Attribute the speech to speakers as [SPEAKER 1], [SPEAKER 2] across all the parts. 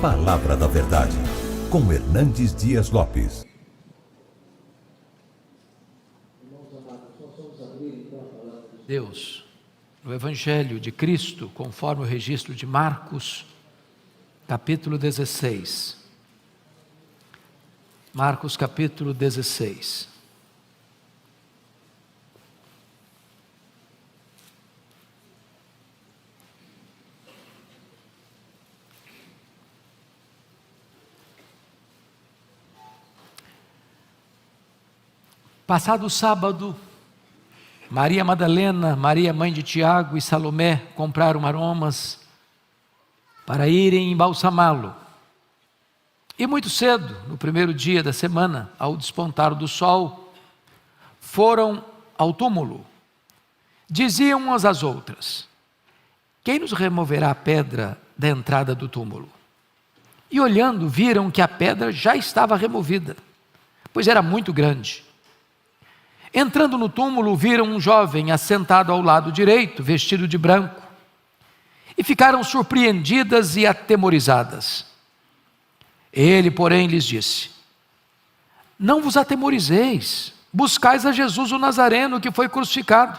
[SPEAKER 1] Palavra da Verdade, com Hernandes Dias Lopes.
[SPEAKER 2] Deus, no Evangelho de Cristo, conforme o registro de Marcos, capítulo 16. Marcos, capítulo 16. Passado o sábado, Maria Madalena, Maria mãe de Tiago e Salomé compraram aromas para irem embalsamá-lo. E muito cedo, no primeiro dia da semana, ao despontar do sol, foram ao túmulo. Diziam umas às outras: quem nos removerá a pedra da entrada do túmulo? E olhando, viram que a pedra já estava removida, pois era muito grande. Entrando no túmulo, viram um jovem assentado ao lado direito, vestido de branco, e ficaram surpreendidas e atemorizadas. Ele, porém, lhes disse: não vos atemorizeis, buscais a Jesus o Nazareno, que foi crucificado.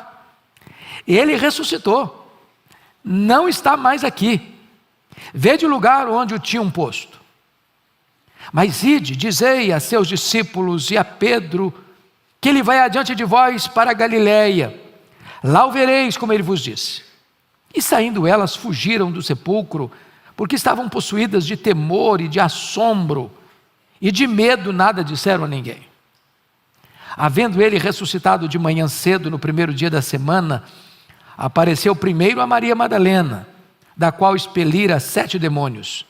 [SPEAKER 2] Ele ressuscitou, não está mais aqui. Vede o lugar onde o tinham posto. Mas ide, dizei a seus discípulos e a Pedro, que ele vai adiante de vós para a Galiléia. Lá o vereis, como ele vos disse. E saindo elas, fugiram do sepulcro, porque estavam possuídas de temor e de assombro, e de medo nada disseram a ninguém. Havendo ele ressuscitado de manhã cedo, no primeiro dia da semana, apareceu primeiro a Maria Madalena, da qual expelira 7 demônios.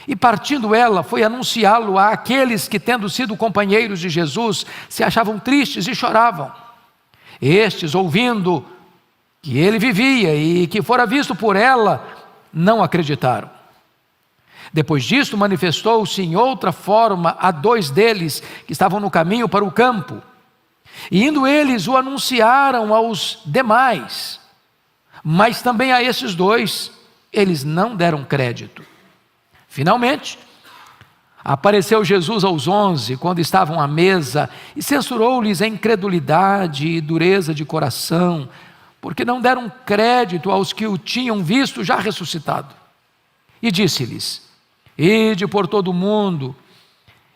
[SPEAKER 2] E partindo ela, foi anunciá-lo a aqueles que, tendo sido companheiros de Jesus, se achavam tristes e choravam. Estes, ouvindo que ele vivia e que fora visto por ela, não acreditaram. Depois disto, manifestou-se em outra forma a 2 deles que estavam no caminho para o campo. E indo eles, o anunciaram aos demais. Mas também a esses 2, eles não deram crédito. Finalmente, apareceu Jesus aos 11, quando estavam à mesa, e censurou-lhes a incredulidade e dureza de coração, porque não deram crédito aos que o tinham visto já ressuscitado. E disse-lhes: ide por todo o mundo,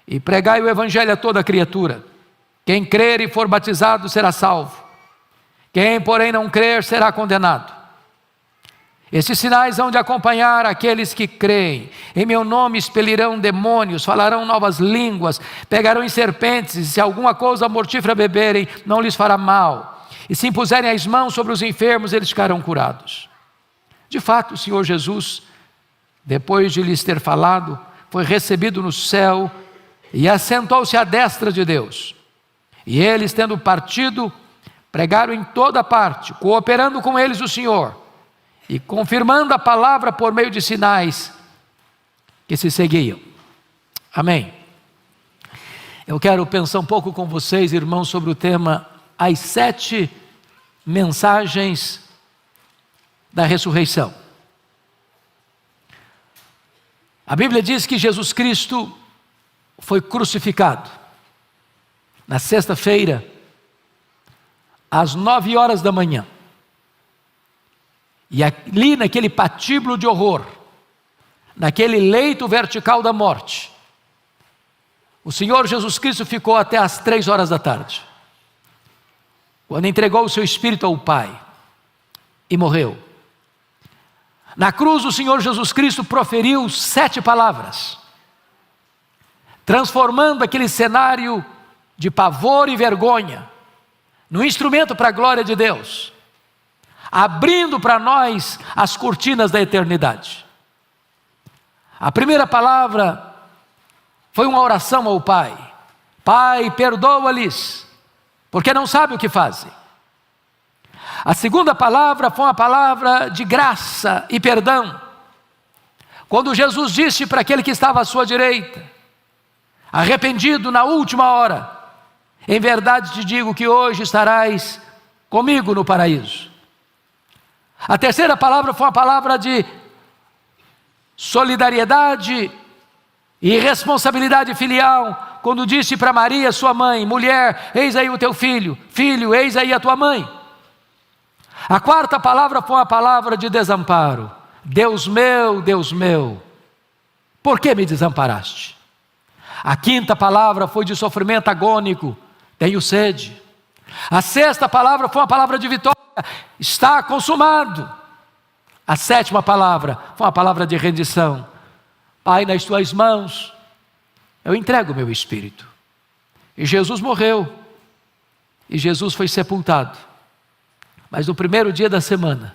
[SPEAKER 2] e pregai o evangelho a toda criatura. Quem crer e for batizado será salvo. Quem, porém, não crer será condenado. Esses sinais hão de acompanhar aqueles que creem. Em meu nome expelirão demônios, falarão novas línguas, pegarão em serpentes, e se alguma coisa mortífera beberem, não lhes fará mal. E se impuserem as mãos sobre os enfermos, eles ficarão curados. De fato, o Senhor Jesus, depois de lhes ter falado, foi recebido no céu e assentou-se à destra de Deus. E eles, tendo partido, pregaram em toda parte, cooperando com eles o Senhor, e confirmando a palavra por meio de sinais que se seguiam. Amém. Eu quero pensar um pouco com vocês, irmãos, sobre o tema as 7 mensagens da ressurreição. A Bíblia diz que Jesus Cristo foi crucificado na sexta-feira, às 9 horas da manhã. E ali naquele patíbulo de horror, naquele leito vertical da morte, o Senhor Jesus Cristo ficou até às 3 horas da tarde, quando entregou o seu espírito ao Pai e morreu. Na cruz, o Senhor Jesus Cristo proferiu 7 palavras, transformando aquele cenário de pavor e vergonha num instrumento para a glória de Deus, abrindo para nós as cortinas da eternidade. A primeira palavra foi uma oração ao Pai: Pai, perdoa-lhes, porque não sabem o que fazem. A segunda palavra foi uma palavra de graça e perdão, quando Jesus disse para aquele que estava à sua direita, arrependido na última hora: em verdade te digo que hoje estarás comigo no paraíso. A terceira palavra foi uma palavra de solidariedade e responsabilidade filial, quando disse para Maria, sua mãe: mulher, eis aí o teu filho, filho, eis aí a tua mãe. A quarta palavra foi uma palavra de desamparo: Deus meu, por que me desamparaste? A quinta palavra foi de sofrimento agônico: tenho sede. A sexta palavra foi uma palavra de vitória: está consumado. A sétima palavra foi uma palavra de rendição: Pai, nas tuas mãos eu entrego o meu espírito. E Jesus morreu, e Jesus foi sepultado. Mas no primeiro dia da semana,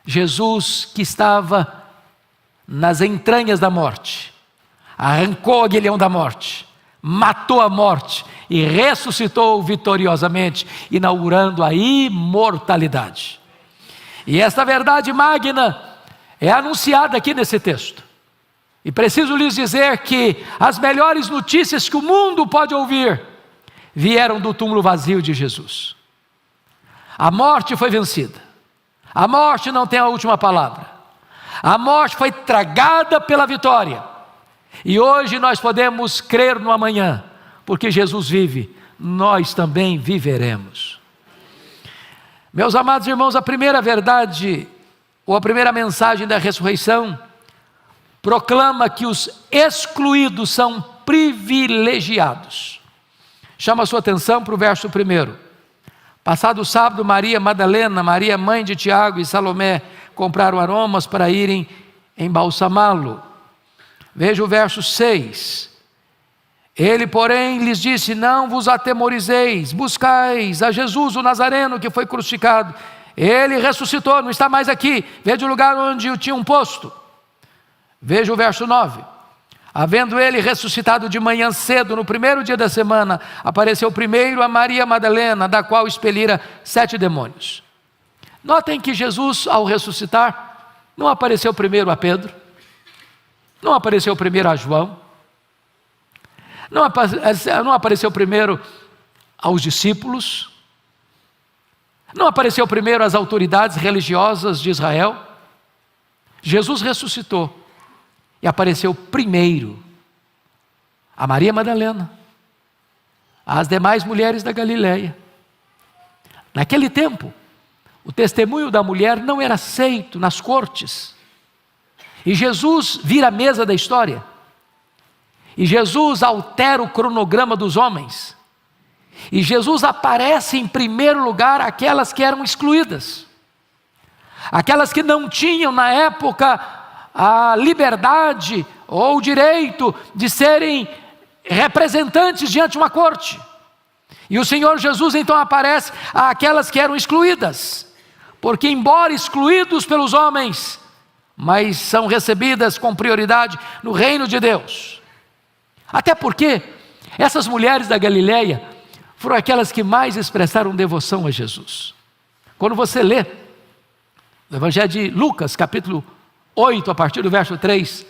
[SPEAKER 2] Jesus, que estava nas entranhas da morte, arrancou o aguilhão da morte, matou a morte e ressuscitou vitoriosamente, inaugurando a imortalidade. E esta verdade magna é anunciada aqui nesse texto. E preciso lhes dizer que as melhores notícias que o mundo pode ouvir vieram do túmulo vazio de Jesus. A morte foi vencida. A morte não tem a última palavra. A morte foi tragada pela vitória. E hoje nós podemos crer no amanhã, porque Jesus vive, nós também viveremos. Meus amados irmãos, a primeira verdade, ou a primeira mensagem da ressurreição, proclama que os excluídos são privilegiados. Chama a sua atenção para o verso 1. Passado o sábado, Maria Madalena, Maria mãe de Tiago e Salomé compraram aromas para irem embalsamá-lo. Veja o verso 6. Ele, porém, lhes disse: não vos atemorizeis, buscais a Jesus o Nazareno que foi crucificado. Ele ressuscitou, não está mais aqui. Veja o lugar onde o tinham posto. Veja o verso 9. Havendo ele ressuscitado de manhã cedo, no primeiro dia da semana, apareceu primeiro a Maria Madalena, da qual expelira 7 demônios. Notem que Jesus, ao ressuscitar, não apareceu primeiro a Pedro, não apareceu primeiro a João, não apareceu primeiro aos discípulos, não apareceu primeiro às autoridades religiosas de Israel. Jesus ressuscitou e apareceu primeiro a Maria Madalena, às demais mulheres da Galileia. Naquele tempo, o testemunho da mulher não era aceito nas cortes. E Jesus vira a mesa da história. E Jesus altera o cronograma dos homens. E Jesus aparece em primeiro lugar aquelas que eram excluídas. Aquelas que não tinham na época a liberdade ou o direito de serem representantes diante de uma corte. E o Senhor Jesus então aparece àquelas que eram excluídas, porque embora excluídos pelos homens, mas são recebidas com prioridade no reino de Deus. Até porque essas mulheres da Galileia foram aquelas que mais expressaram devoção a Jesus. Quando você lê o Evangelho de Lucas, capítulo 8, a partir do verso 3,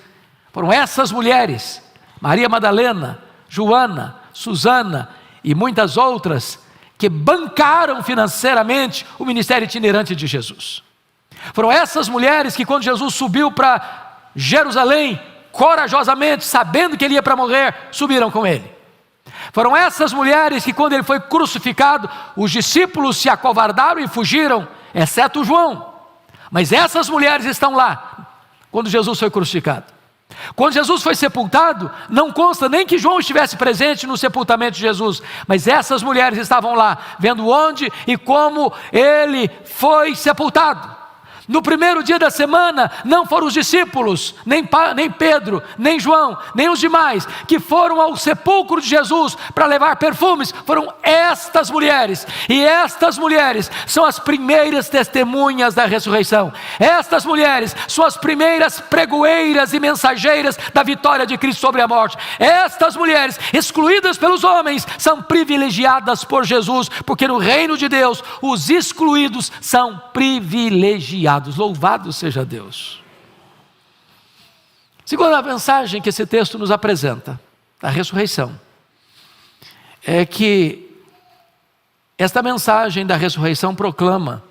[SPEAKER 2] foram essas mulheres, Maria Madalena, Joana, Susana e muitas outras, que bancaram financeiramente o ministério itinerante de Jesus. Foram essas mulheres que, quando Jesus subiu para Jerusalém, corajosamente, sabendo que ele ia para morrer, subiram com ele. Foram essas mulheres que, quando ele foi crucificado, os discípulos se acovardaram e fugiram, exceto João. Mas essas mulheres estão lá quando Jesus foi crucificado. Quando Jesus foi sepultado, não consta nem que João estivesse presente no sepultamento de Jesus, mas essas mulheres estavam lá, vendo onde e como ele foi sepultado. No primeiro dia da semana, não foram os discípulos, nem Pedro, nem João, nem os demais, que foram ao sepulcro de Jesus para levar perfumes, foram estas mulheres. E estas mulheres são as primeiras testemunhas da ressurreição. Estas mulheres são as primeiras pregoeiras e mensageiras da vitória de Cristo sobre a morte. Estas mulheres, excluídas pelos homens, são privilegiadas por Jesus, porque no reino de Deus, os excluídos são privilegiados. Louvado seja Deus. Segunda mensagem que esse texto nos apresenta, a ressurreição, é que esta mensagem da ressurreição proclama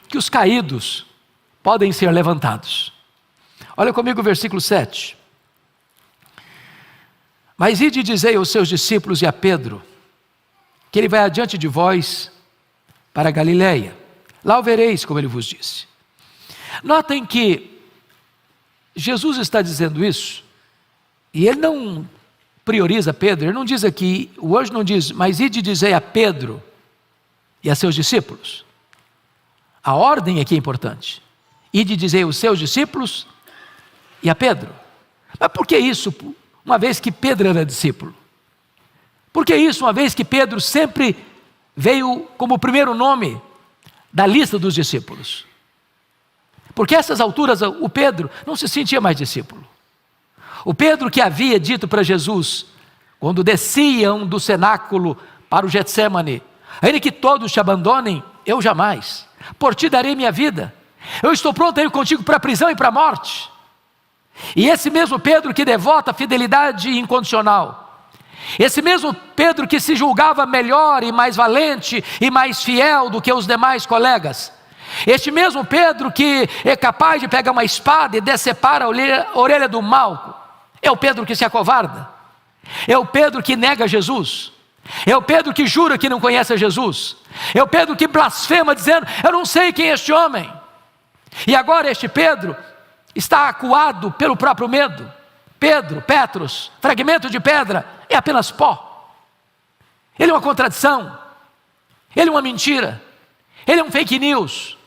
[SPEAKER 2] que os caídos podem ser levantados. Olha comigo o versículo 7. Mas ide e dizei aos seus discípulos e a Pedro, que ele vai adiante de vós para a Galiléia. Lá o vereis, como ele vos disse. Notem que Jesus está dizendo isso, e ele não prioriza Pedro, ele não diz aqui, o anjo não diz, mas ide e dizei a Pedro e a seus discípulos. A ordem aqui é importante. Ide e dizei aos seus discípulos e a Pedro. Mas por que isso, uma vez que Pedro era discípulo? Por que isso, uma vez que Pedro sempre veio como o primeiro nome da lista dos discípulos? Porque a essas alturas o Pedro não se sentia mais discípulo. O Pedro que havia dito para Jesus, quando desciam do cenáculo para o Getsêmani, ainda que todos te abandonem, eu jamais, por ti darei minha vida. Eu estou pronto a ir contigo para a prisão e para a morte. E esse mesmo Pedro que devota a fidelidade incondicional, esse mesmo Pedro que se julgava melhor e mais valente e mais fiel do que os demais colegas, este mesmo Pedro que é capaz de pegar uma espada e decepar a orelha do mal, é o Pedro que se acovarda, é o Pedro que nega Jesus, é o Pedro que jura que não conhece a Jesus, é o Pedro que blasfema dizendo, eu não sei quem é este homem. E agora este Pedro está acuado pelo próprio medo. Pedro, Petros, fragmento de pedra, é apenas pó. Ele é uma contradição, ele é uma mentira, ele é um fake news.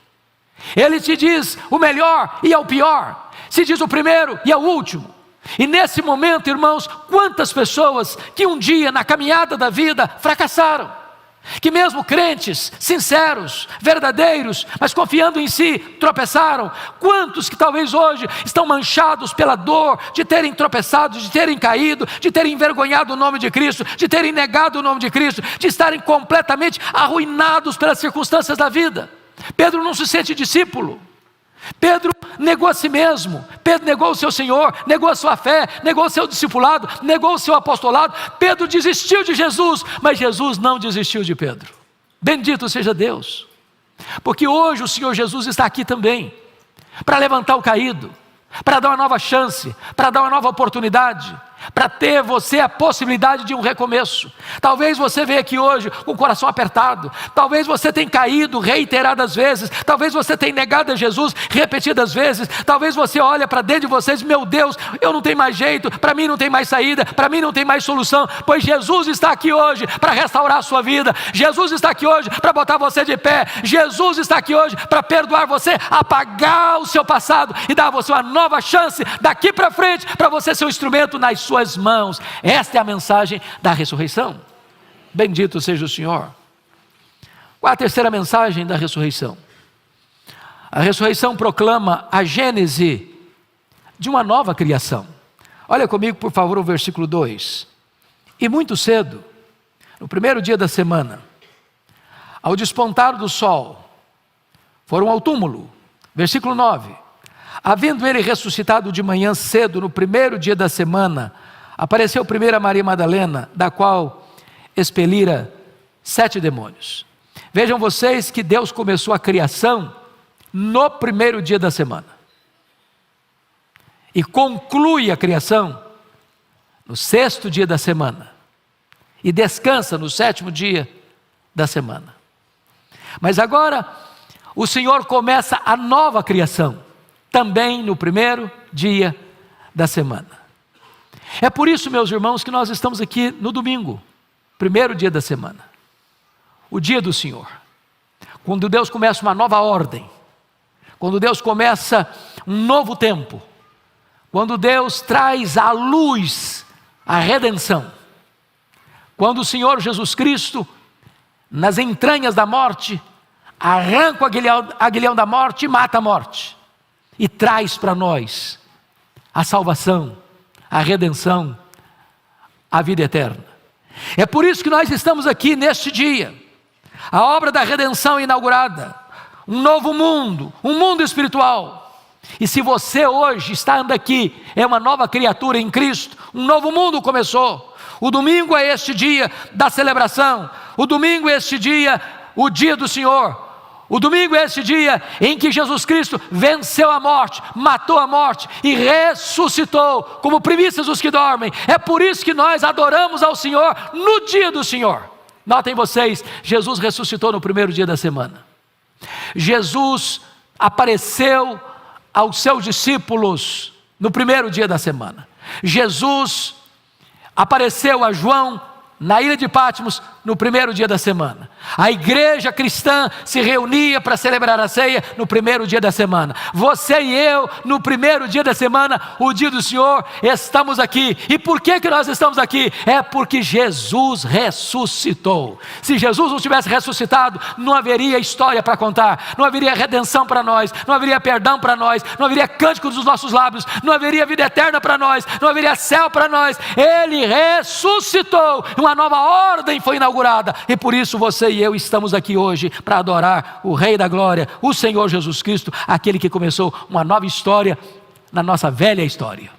[SPEAKER 2] Ele te diz o melhor e é o pior, se diz o primeiro e é o último. E nesse momento, irmãos, quantas pessoas que um dia na caminhada da vida fracassaram, que mesmo crentes, sinceros, verdadeiros, mas confiando em si, tropeçaram. Quantos que talvez hoje estão manchados pela dor de terem tropeçado, de terem caído, de terem envergonhado o nome de Cristo, de terem negado o nome de Cristo, de estarem completamente arruinados pelas circunstâncias da vida. Pedro não se sente discípulo. Pedro negou a si mesmo, Pedro negou o seu Senhor, negou a sua fé, negou o seu discipulado, negou o seu apostolado. Pedro desistiu de Jesus, mas Jesus não desistiu de Pedro. Bendito seja Deus, porque hoje o Senhor Jesus está aqui também, para levantar o caído, para dar uma nova chance, para dar uma nova oportunidade, para ter você a possibilidade de um recomeço. Talvez você veja aqui hoje com o coração apertado, talvez você tenha caído reiteradas vezes, talvez você tenha negado a Jesus repetidas vezes, talvez você olhe para dentro de você e diz, meu Deus, eu não tenho mais jeito, para mim não tem mais saída, para mim não tem mais solução, pois Jesus está aqui hoje para restaurar a sua vida, Jesus está aqui hoje para botar você de pé, Jesus está aqui hoje para perdoar você, apagar o seu passado e dar a você uma nova chance daqui para frente, para você ser um instrumento nas suas mãos. Esta é a mensagem da ressurreição. Bendito seja o Senhor. Qual a terceira mensagem da ressurreição? A ressurreição proclama a gênese de uma nova criação. Olha comigo, por favor, o versículo 2. E muito cedo, no primeiro dia da semana, ao despontar do sol, foram ao túmulo. Versículo 9. Havendo ele ressuscitado de manhã cedo, no primeiro dia da semana, apareceu primeiro a Maria Madalena, da qual expelira 7 demônios. Vejam vocês que Deus começou a criação no primeiro dia da semana. E conclui a criação no 6º dia da semana. E descansa no 7º dia da semana. Mas agora, o Senhor começa a nova criação, também no primeiro dia da semana. É por isso, meus irmãos, que nós estamos aqui no domingo, primeiro dia da semana, o dia do Senhor, quando Deus começa uma nova ordem, quando Deus começa um novo tempo, quando Deus traz à luz a redenção, quando o Senhor Jesus Cristo, nas entranhas da morte, arranca o aguilhão da morte e mata a morte, e traz para nós a salvação, a redenção, a vida eterna. É por isso que nós estamos aqui neste dia, a obra da redenção inaugurada, um novo mundo, um mundo espiritual. E se você hoje está andando aqui, é uma nova criatura em Cristo, um novo mundo começou. O domingo é este dia da celebração, o domingo é este dia, o dia do Senhor. O domingo é esse dia em que Jesus Cristo venceu a morte, matou a morte e ressuscitou como primícias dos que dormem. É por isso que nós adoramos ao Senhor no dia do Senhor. Notem vocês, Jesus ressuscitou no primeiro dia da semana. Jesus apareceu aos seus discípulos no primeiro dia da semana. Jesus apareceu a João na ilha de Patmos no primeiro dia da semana. A igreja cristã se reunia para celebrar a ceia no primeiro dia da semana. Você e eu, no primeiro dia da semana, o dia do Senhor, estamos aqui. E por que nós estamos aqui? É porque Jesus ressuscitou. Se Jesus não tivesse ressuscitado, não haveria história para contar, não haveria redenção para nós, não haveria perdão para nós, não haveria cântico dos nossos lábios, não haveria vida eterna para nós, não haveria céu para nós. Ele ressuscitou, uma nova ordem foi inaugurada, e por isso você e eu estamos aqui hoje para adorar o Rei da Glória, o Senhor Jesus Cristo, aquele que começou uma nova história na nossa velha história.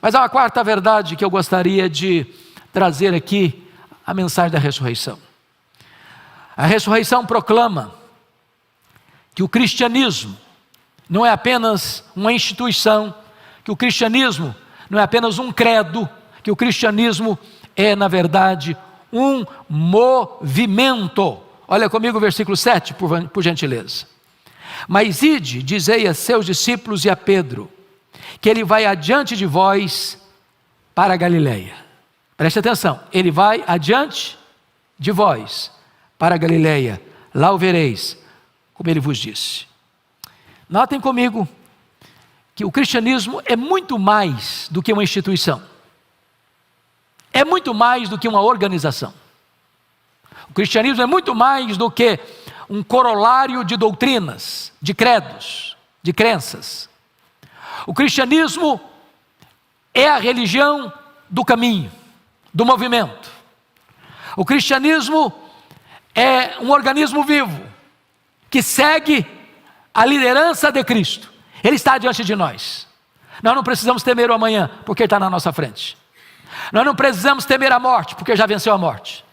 [SPEAKER 2] Mas há uma quarta verdade que eu gostaria de trazer aqui, a mensagem da ressurreição. A ressurreição proclama que o cristianismo não é apenas uma instituição, que o cristianismo não é apenas um credo, que o cristianismo é, na verdade, um movimento. Olha comigo o versículo 7, por gentileza. Mas ide, dizei a seus discípulos e a Pedro, que ele vai adiante de vós para a Galileia. Preste atenção, ele vai adiante de vós para a Galileia, lá o vereis, como ele vos disse. Notem comigo que o cristianismo é muito mais do que uma instituição. É muito mais do que uma organização. O cristianismo é muito mais do que um corolário de doutrinas, de credos, de crenças. O cristianismo é a religião do caminho, do movimento. O cristianismo é um organismo vivo que segue a liderança de Cristo. Ele está diante de nós. Nós não precisamos temer o amanhã, porque ele está na nossa frente. Nós não precisamos temer a morte, porque já venceu a morte.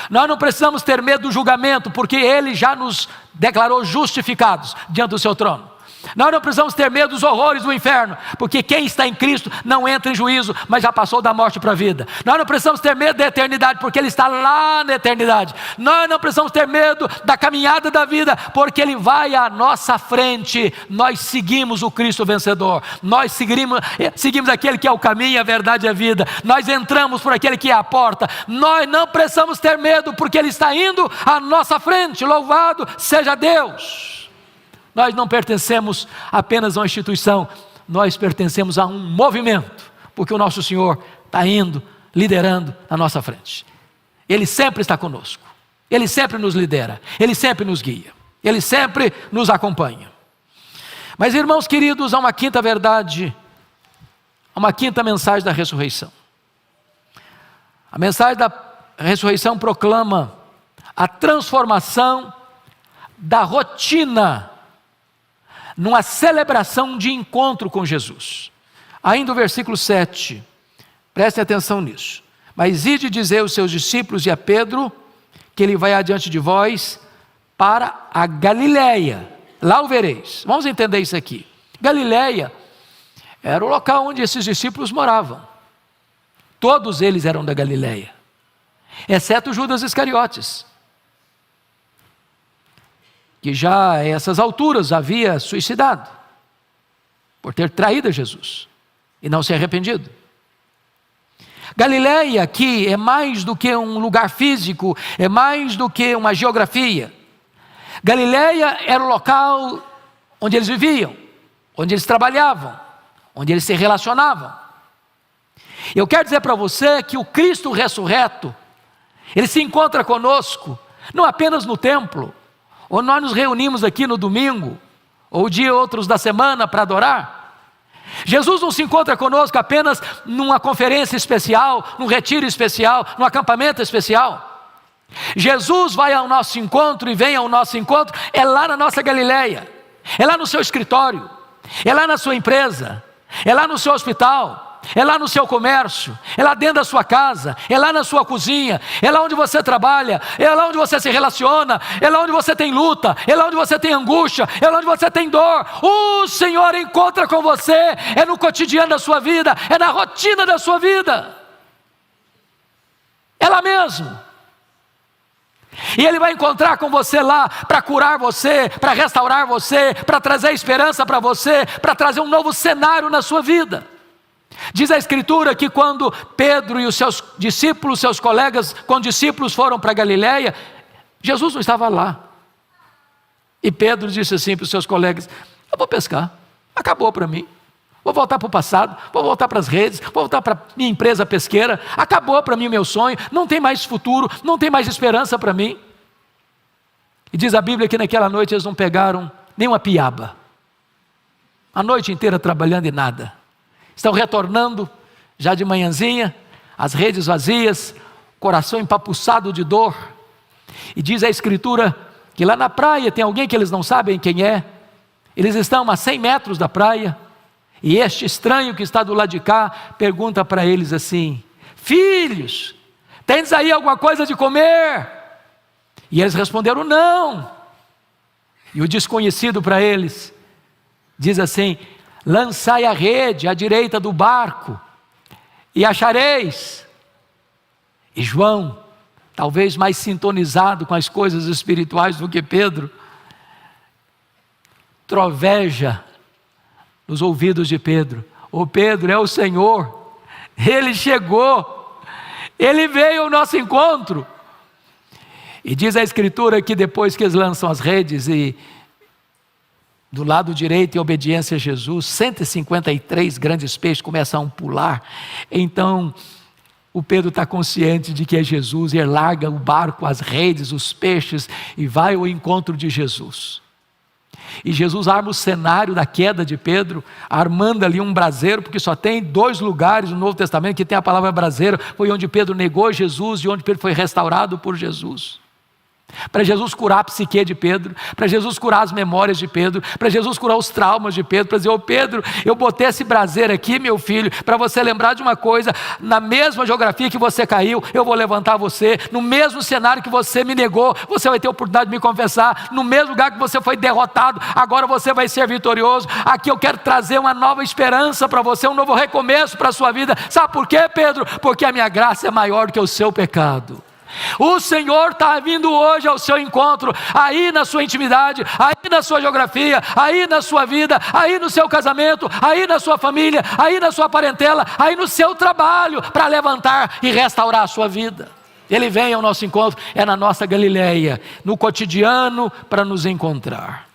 [SPEAKER 2] Nós não precisamos ter medo do julgamento, porque ele já nos declarou justificados diante do seu trono. Nós não precisamos ter medo dos horrores do inferno, porque quem está em Cristo não entra em juízo, mas já passou da morte para a vida. Nós não precisamos ter medo da eternidade, porque ele está lá na eternidade. Nós não precisamos ter medo da caminhada da vida, porque ele vai à nossa frente. Nós seguimos o Cristo vencedor. Nós seguimos aquele que é o caminho, a verdade e a vida. Nós entramos por aquele que é a porta. Nós não precisamos ter medo, porque ele está indo à nossa frente. Louvado seja Deus! Nós não pertencemos apenas a uma instituição, nós pertencemos a um movimento, porque o nosso Senhor está indo, liderando na nossa frente. Ele sempre está conosco, Ele sempre nos lidera, Ele sempre nos guia, Ele sempre nos acompanha. Mas, irmãos queridos, há uma quinta verdade, há uma quinta mensagem da ressurreição. A mensagem da ressurreição proclama a transformação da rotina numa celebração de encontro com Jesus. Ainda o versículo 7, prestem atenção nisso. Mas ide dizer aos seus discípulos e a Pedro, que ele vai adiante de vós para a Galileia, lá o vereis. Vamos entender isso aqui. Galileia era o local onde esses discípulos moravam. Todos eles eram da Galileia, exceto Judas Iscariotes, que já a essas alturas havia suicidado, por ter traído Jesus, e não se arrependido. Galileia aqui é mais do que um lugar físico, é mais do que uma geografia. Galileia era o local onde eles viviam, onde eles trabalhavam, onde eles se relacionavam. Eu quero dizer para você que o Cristo ressurreto, ele se encontra conosco, não apenas no templo, ou nós nos reunimos aqui no domingo, ou dia outros da semana para adorar. Jesus não se encontra conosco apenas numa conferência especial, num retiro especial, num acampamento especial. Jesus vai ao nosso encontro e vem ao nosso encontro, é lá na nossa Galileia, é lá no seu escritório, é lá na sua empresa, é lá no seu hospital, é lá no seu comércio, é lá dentro da sua casa, é lá na sua cozinha, é lá onde você trabalha, é lá onde você se relaciona, é lá onde você tem luta, é lá onde você tem angústia, é lá onde você tem dor. O Senhor encontra com você, é no cotidiano da sua vida, é na rotina da sua vida, é lá mesmo. E Ele vai encontrar com você lá para curar você, para restaurar você, para trazer esperança para você, para trazer um novo cenário na sua vida. Diz a Escritura que quando Pedro e os seus discípulos, seus colegas, condiscípulos foram para Galiléia, Jesus não estava lá. E Pedro disse assim para os seus colegas: eu vou pescar, acabou para mim. Vou voltar para o passado, vou voltar para as redes, vou voltar para a minha empresa pesqueira, acabou para mim o meu sonho, não tem mais futuro, não tem mais esperança para mim. E diz a Bíblia que naquela noite eles não pegaram nem uma piaba, a noite inteira trabalhando e nada. Estão retornando já de manhãzinha, as redes vazias, coração empapuçado de dor. E diz a Escritura que lá na praia tem alguém que eles não sabem quem é. Eles estão a 100 metros da praia. E este estranho que está do lado de cá pergunta para eles assim: filhos, tendes aí alguma coisa de comer? E eles responderam: não. E o desconhecido para eles diz assim: lançai a rede à direita do barco e achareis. E João, talvez mais sintonizado com as coisas espirituais do que Pedro, troveja nos ouvidos de Pedro: ô Pedro, é o Senhor, Ele chegou, Ele veio ao nosso encontro. E diz a Escritura que depois que eles lançam as redes e do lado direito, em obediência a Jesus, 153 grandes peixes começam a pular. Então o Pedro está consciente de que é Jesus, e ele larga o barco, as redes, os peixes, e vai ao encontro de Jesus. E Jesus arma o cenário da queda de Pedro, armando ali um braseiro, porque só tem 2 lugares no Novo Testamento que tem a palavra braseiro. Foi onde Pedro negou Jesus e onde Pedro foi restaurado por Jesus. Para Jesus curar a psique de Pedro, para Jesus curar as memórias de Pedro, para Jesus curar os traumas de Pedro, para dizer: ô Pedro, eu botei esse braseiro aqui, meu filho, para você lembrar de uma coisa: na mesma geografia que você caiu, eu vou levantar você, no mesmo cenário que você me negou, você vai ter a oportunidade de me confessar, no mesmo lugar que você foi derrotado, agora você vai ser vitorioso. Aqui eu quero trazer uma nova esperança para você, um novo recomeço para a sua vida. Sabe por quê, Pedro? Porque a minha graça é maior do que o seu pecado. O Senhor está vindo hoje ao seu encontro, aí na sua intimidade, aí na sua geografia, aí na sua vida, aí no seu casamento, aí na sua família, aí na sua parentela, aí no seu trabalho, para levantar e restaurar a sua vida. Ele vem ao nosso encontro, é na nossa Galileia, no cotidiano, para nos encontrar.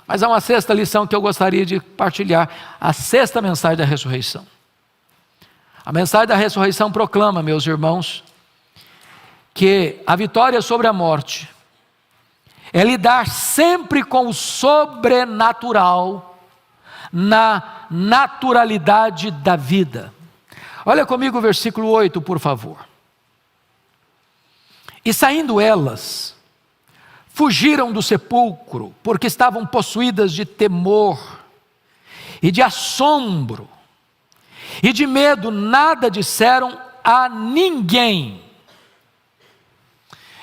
[SPEAKER 2] Mas há uma 6ª lição que eu gostaria de partilhar, a 6ª mensagem da ressurreição. A mensagem da ressurreição proclama, meus irmãos, que a vitória sobre a morte é lidar sempre com o sobrenatural na naturalidade da vida. Olha comigo o versículo 8, por favor. E saindo elas, fugiram do sepulcro, porque estavam possuídas de temor e de assombro, e de medo nada disseram a ninguém.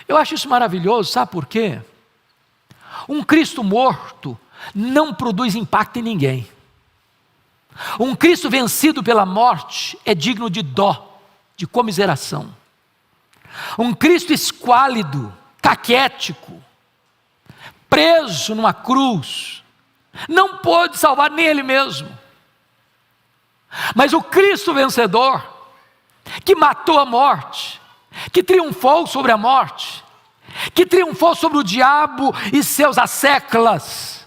[SPEAKER 2] Eu acho isso maravilhoso, sabe por quê? Um Cristo morto não produz impacto em ninguém. Um Cristo vencido pela morte é digno de dó, de comiseração. Um Cristo esquálido, caquético, preso numa cruz, não pôde salvar nem Ele mesmo. Mas o Cristo vencedor, que matou a morte, que triunfou sobre a morte, que triunfou sobre o diabo e seus asseclas,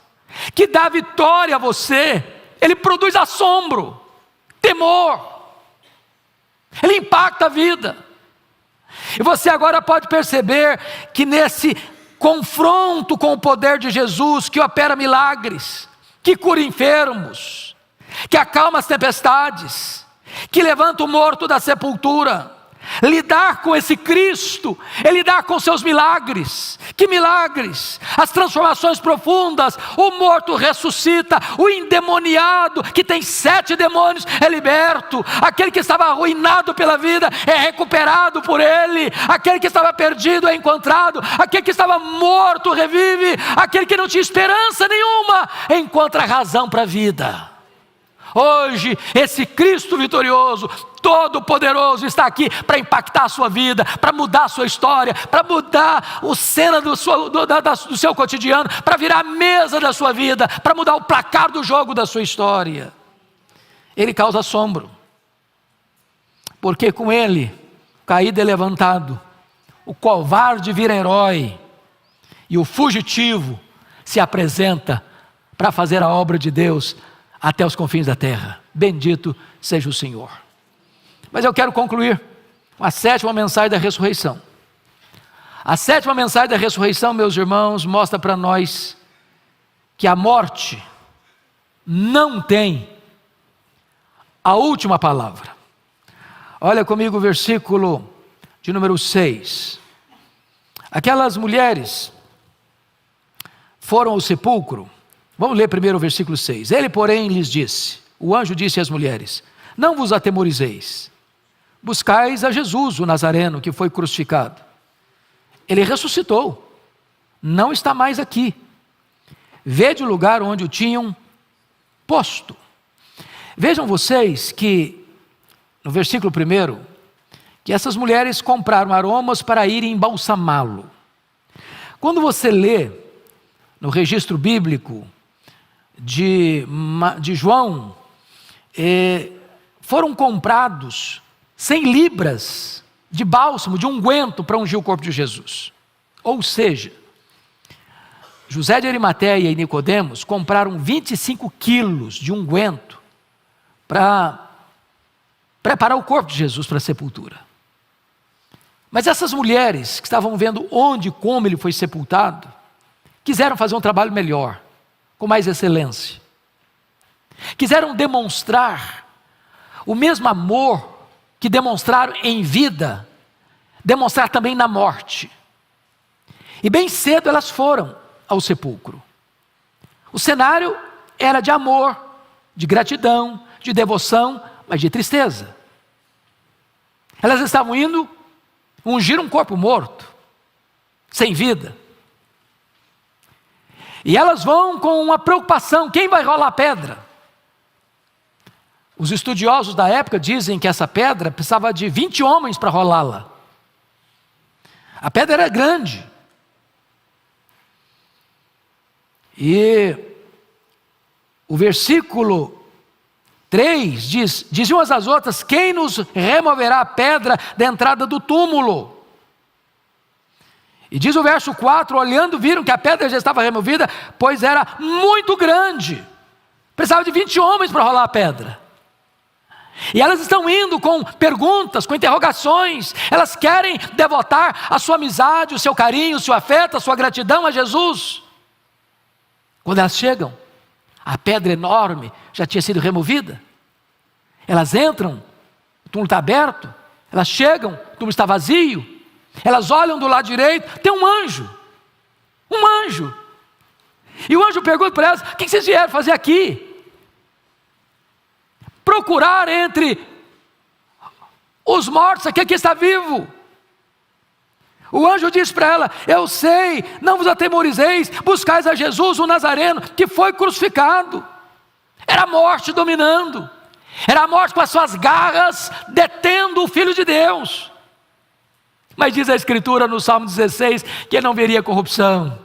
[SPEAKER 2] que dá vitória a você, Ele produz assombro, temor, Ele impacta a vida. E você agora pode perceber que nesse confronto com o poder de Jesus, que opera milagres, que cura enfermos, que acalma as tempestades, que levanta o morto da sepultura, lidar com esse Cristo é lidar com seus milagres, Que milagres, as transformações profundas, o morto ressuscita, o endemoniado, que tem 7 demônios, é liberto, aquele que estava arruinado pela vida, é recuperado por ele, aquele que estava perdido é encontrado, aquele que estava morto revive, aquele que não tinha esperança nenhuma, encontra razão para a vida. Hoje, esse Cristo vitorioso, todo-poderoso, está aqui para impactar a sua vida, para mudar a sua história, para mudar o cena do seu cotidiano, para virar a mesa da sua vida, para mudar o placar do jogo da sua história. Ele causa assombro, porque com ele, caído é levantado, o covarde vira herói, e o fugitivo se apresenta para fazer a obra de Deus até os confins da terra. Bendito seja o Senhor. Mas eu quero concluir com a 7ª mensagem da ressurreição. A 7ª mensagem da ressurreição, meus irmãos, mostra para nós que a morte não tem a última palavra. Olha comigo o versículo de número 6. Aquelas mulheres foram ao sepulcro. Vamos ler primeiro o versículo 6. Ele, porém, lhes disse, o anjo disse às mulheres: não vos atemorizeis, buscais a Jesus, o Nazareno, que foi crucificado. Ele ressuscitou, não está mais aqui. Vede o lugar onde o tinham posto. Vejam vocês que, no versículo 1, que essas mulheres compraram aromas para irem embalsamá-lo. Quando você lê no registro bíblico de João, foram comprados 100 libras de bálsamo, de unguento para ungir o corpo de Jesus. Ou seja, José de Arimateia e Nicodemos compraram 25 quilos de unguento para preparar o corpo de Jesus para a sepultura. Mas essas mulheres que estavam vendo onde e como ele foi sepultado, quiseram fazer um trabalho melhor, com mais excelência. Quiseram demonstrar o mesmo amor que demonstraram em vida, demonstrar também na morte. E bem cedo elas foram ao sepulcro. O cenário era de amor, de gratidão, de devoção, mas de tristeza. Elas estavam indo ungir um corpo morto, sem vida. E elas vão com uma preocupação: quem vai rolar a pedra? Os estudiosos da época dizem que essa pedra precisava de 20 homens para rolá-la. A pedra era grande. E o versículo 3 diz: diziam umas às outras: quem nos removerá a pedra da entrada do túmulo? E diz o verso 4, olhando, viram que a pedra já estava removida, pois era muito grande. Precisava de 20 homens para rolar a pedra. E elas estão indo com perguntas, com interrogações. Elas querem devotar a sua amizade, o seu carinho, o seu afeto, a sua gratidão a Jesus. Quando elas chegam, a pedra enorme já tinha sido removida. Elas entram, o túmulo está aberto. Elas chegam, o túmulo está vazio. Elas olham do lado direito, tem um anjo. Um anjo. E o anjo pergunta para elas: o que vocês vieram fazer aqui? Procurar entre os mortos aquele que está vivo. O anjo diz para ela: eu sei, não vos atemorizeis, buscais a Jesus, o Nazareno, que foi crucificado. Era a morte dominando. Era a morte com as suas garras detendo o Filho de Deus. Mas diz a Escritura no Salmo 16 que ele não veria corrupção.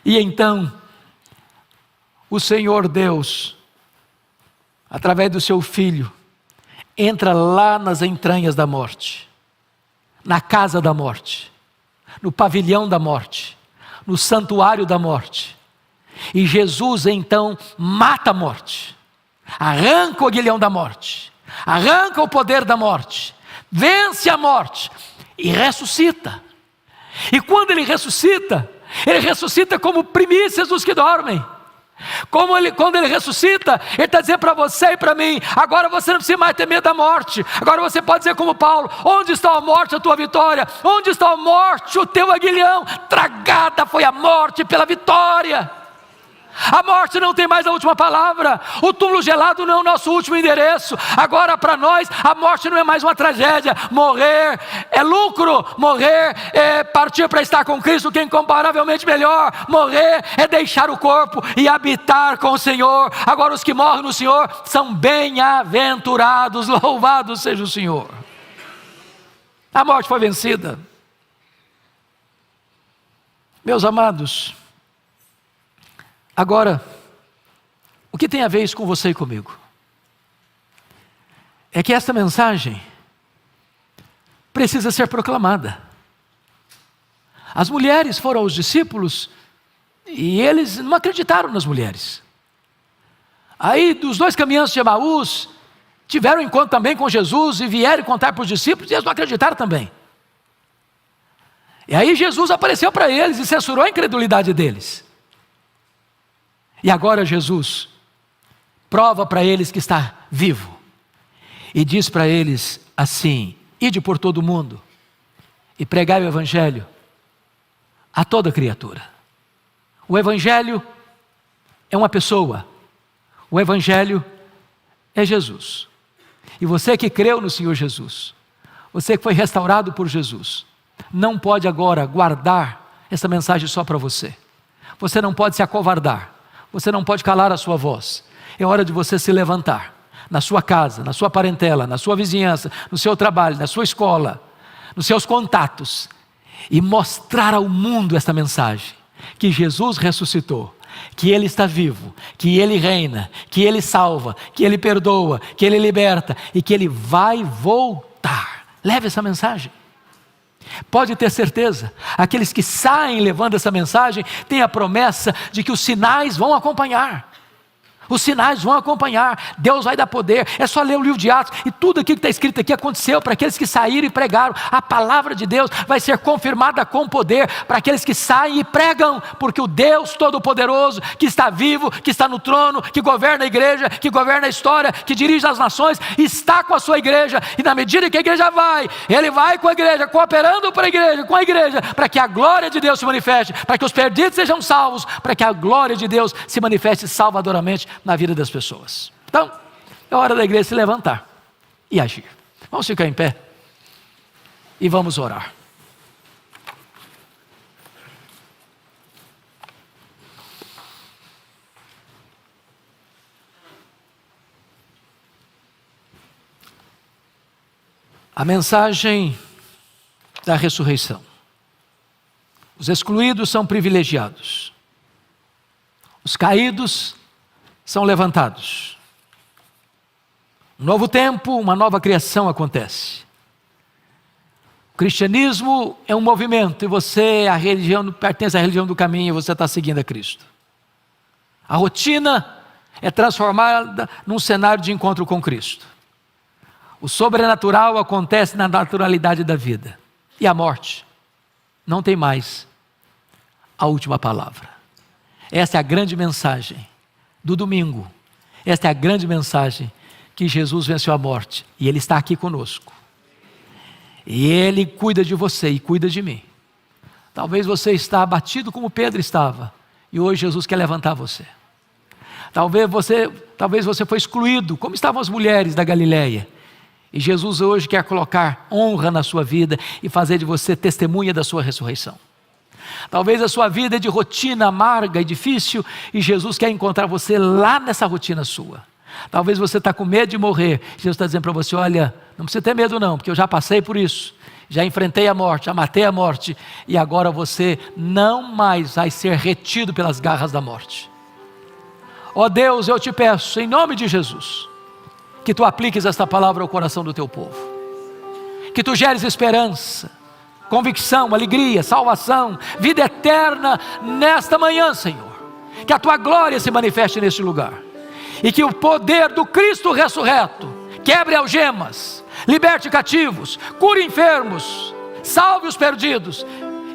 [SPEAKER 2] E então, o Senhor Deus, através do seu Filho, entra lá nas entranhas da morte, na casa da morte, no pavilhão da morte, no santuário da morte. E Jesus então mata a morte, arranca o aguilhão da morte, arranca o poder da morte, vence a morte e ressuscita. E quando ele ressuscita como primícias dos que dormem. Quando Ele ressuscita, Ele está dizendo para você e para mim: agora você não precisa mais ter medo da morte. Agora você pode dizer como Paulo: onde está a morte, a tua vitória? Onde está a morte, o teu aguilhão? Tragada foi a morte pela vitória. A morte não tem mais a última palavra. O túmulo gelado não é o nosso último endereço. Agora para nós a morte não é mais uma tragédia. Morrer é lucro. Morrer é partir para estar com Cristo, que é incomparavelmente melhor. Morrer é deixar o corpo e habitar com o Senhor. Agora os que morrem no Senhor são bem-aventurados. Louvado seja o Senhor. A morte foi vencida. Meus amados, agora, o que tem a ver isso com você e comigo? É que esta mensagem precisa ser proclamada. As mulheres foram aos discípulos e eles não acreditaram nas mulheres. Aí, dos 2 caminhantes de Emaús, tiveram um encontro também com Jesus e vieram contar para os discípulos e eles não acreditaram também. E aí Jesus apareceu para eles e censurou a incredulidade deles. E agora Jesus prova para eles que está vivo. E diz para eles assim: ide por todo o mundo e pregai o Evangelho a toda criatura. O Evangelho é uma pessoa. O Evangelho é Jesus. E você que creu no Senhor Jesus, você que foi restaurado por Jesus, não pode agora guardar essa mensagem só para você. Você não pode se acovardar. Você não pode calar a sua voz. É hora de você se levantar, na sua casa, na sua parentela, na sua vizinhança, no seu trabalho, na sua escola, nos seus contatos, e mostrar ao mundo esta mensagem, que Jesus ressuscitou, que Ele está vivo, que Ele reina, que Ele salva, que Ele perdoa, que Ele liberta e que Ele vai voltar. Leve essa mensagem. Pode ter certeza, aqueles que saem levando essa mensagem têm a promessa de que os sinais vão acompanhar. Os sinais vão acompanhar, Deus vai dar poder. É só ler o livro de Atos e tudo aquilo que está escrito aqui aconteceu para aqueles que saíram e pregaram. A palavra de Deus vai ser confirmada com poder para aqueles que saem e pregam, porque o Deus Todo-Poderoso, que está vivo, que está no trono, que governa a igreja, que governa a história, que dirige as nações, está com a sua igreja, e na medida que a igreja vai, Ele vai com a igreja, cooperando para a igreja, com a igreja, para que a glória de Deus se manifeste, para que os perdidos sejam salvos, para que a glória de Deus se manifeste salvadoramente na vida das pessoas. Então, é hora da igreja se levantar e agir. Vamos ficar em pé e vamos orar. A mensagem da ressurreição. Os excluídos são privilegiados. Os caídos são levantados. Um novo tempo, uma nova criação acontece. O cristianismo é um movimento e você, a religião, pertence à religião do caminho e você está seguindo a Cristo. A rotina é transformada num cenário de encontro com Cristo. O sobrenatural acontece na naturalidade da vida. E a morte não tem mais a última palavra. Essa é a grande mensagem do domingo. Esta é a grande mensagem, que Jesus venceu a morte e Ele está aqui conosco. E Ele cuida de você e cuida de mim. Talvez você está abatido como Pedro estava e hoje Jesus quer levantar você. Talvez você foi excluído, como estavam as mulheres da Galileia. E Jesus hoje quer colocar honra na sua vida e fazer de você testemunha da sua ressurreição. Talvez a sua vida é de rotina amarga e difícil e Jesus quer encontrar você lá nessa rotina sua. Talvez você está com medo de morrer. Jesus está dizendo para você: olha, não precisa ter medo não, porque eu já passei por isso. Já enfrentei a morte, já matei a morte. E agora você não mais vai ser retido pelas garras da morte. Ó Deus, eu te peço, em nome de Jesus, que tu apliques esta palavra ao coração do teu povo. Que tu geres esperança, convicção, alegria, salvação, vida eterna nesta manhã, Senhor. Que a tua glória se manifeste neste lugar. E que o poder do Cristo ressurreto quebre algemas, liberte cativos, cure enfermos, salve os perdidos.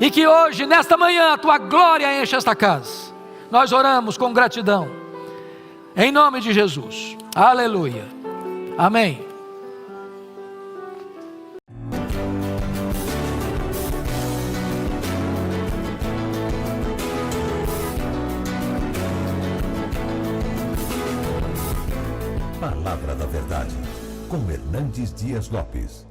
[SPEAKER 2] E que hoje, nesta manhã, a tua glória enche esta casa. nós oramos com gratidão. Em nome de Jesus. Aleluia. Amém.
[SPEAKER 1] Palavra da Verdade, com Hernandes Dias Lopes.